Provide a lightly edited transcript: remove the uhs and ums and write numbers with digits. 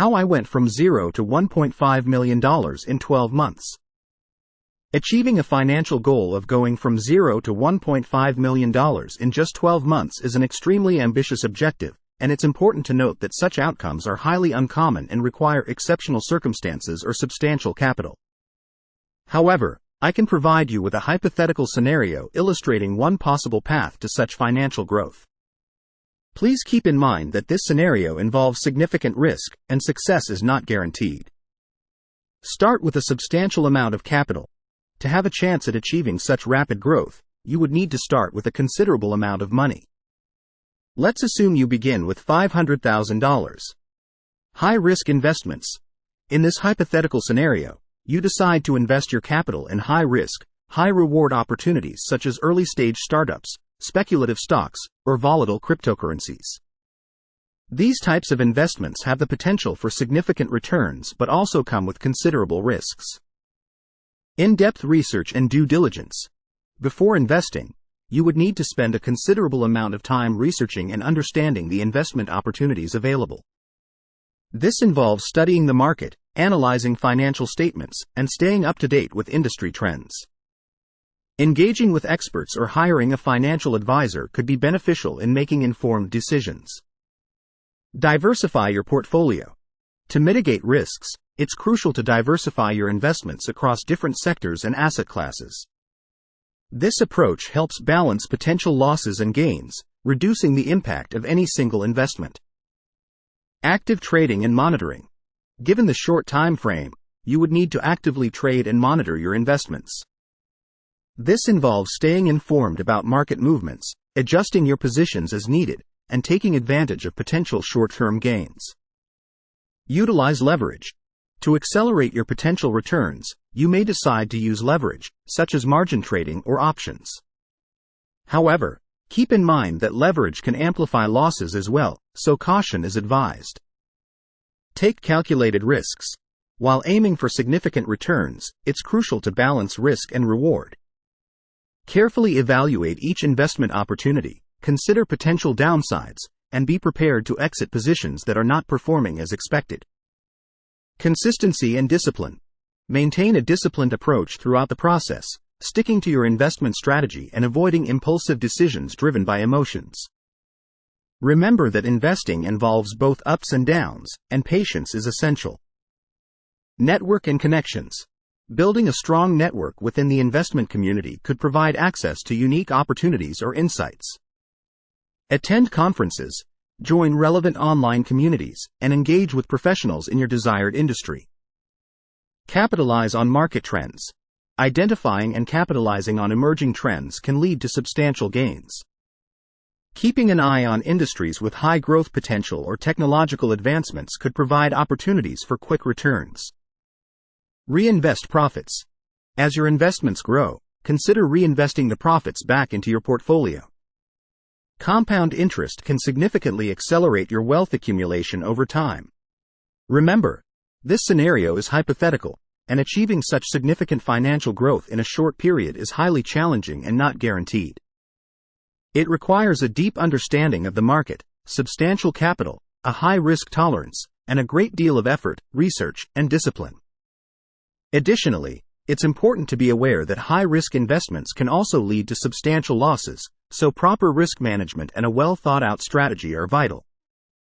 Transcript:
How I went from $0 to $1.5 million in 12 months. Achieving a financial goal of going from $0 to $1.5 million in just 12 months is an extremely ambitious objective, and it's important to note that such outcomes are highly uncommon and require exceptional circumstances or substantial capital. However, I can provide you with a hypothetical scenario illustrating one possible path to such financial growth. Please keep in mind that this scenario involves significant risk, and success is not guaranteed. Start with a substantial amount of capital. To have a chance at achieving such rapid growth, you would need to start with a considerable amount of money. Let's assume you begin with $500,000. High-risk investments. In this hypothetical scenario, you decide to invest your capital in high-risk, high-reward opportunities such as early-stage startups, speculative stocks, or volatile cryptocurrencies. These types of investments have the potential for significant returns but also come with considerable risks. In-depth research and due diligence. Before investing, you would need to spend a considerable amount of time researching and understanding the investment opportunities available. This involves studying the market, analyzing financial statements, and staying up to date with industry trends. Engaging with experts or hiring a financial advisor could be beneficial in making informed decisions. Diversify your portfolio. To mitigate risks, it's crucial to diversify your investments across different sectors and asset classes. This approach helps balance potential losses and gains, reducing the impact of any single investment. Active trading and monitoring. Given the short time frame, you would need to actively trade and monitor your investments. This involves staying informed about market movements, adjusting your positions as needed, and taking advantage of potential short-term gains. Utilize leverage. To accelerate your potential returns, you may decide to use leverage, such as margin trading or options. However, keep in mind that leverage can amplify losses as well, so caution is advised. Take calculated risks. While aiming for significant returns, it's crucial to balance risk and reward. Carefully evaluate each investment opportunity, consider potential downsides, and be prepared to exit positions that are not performing as expected. Consistency and discipline. Maintain a disciplined approach throughout the process, sticking to your investment strategy and avoiding impulsive decisions driven by emotions. Remember that investing involves both ups and downs, and patience is essential. Network and connections. Building a strong network within the investment community could provide access to unique opportunities or insights. Attend conferences, join relevant online communities, and engage with professionals in your desired industry. Capitalize on market trends. Identifying and capitalizing on emerging trends can lead to substantial gains. Keeping an eye on industries with high growth potential or technological advancements could provide opportunities for quick returns. Reinvest profits. As your investments grow, consider reinvesting the profits back into your portfolio. Compound interest can significantly accelerate your wealth accumulation over time. Remember, this scenario is hypothetical, and achieving such significant financial growth in a short period is highly challenging and not guaranteed. It requires a deep understanding of the market, substantial capital, a high risk tolerance, and a great deal of effort, research, and discipline. Additionally, it's important to be aware that high-risk investments can also lead to substantial losses, so proper risk management and a well-thought-out strategy are vital.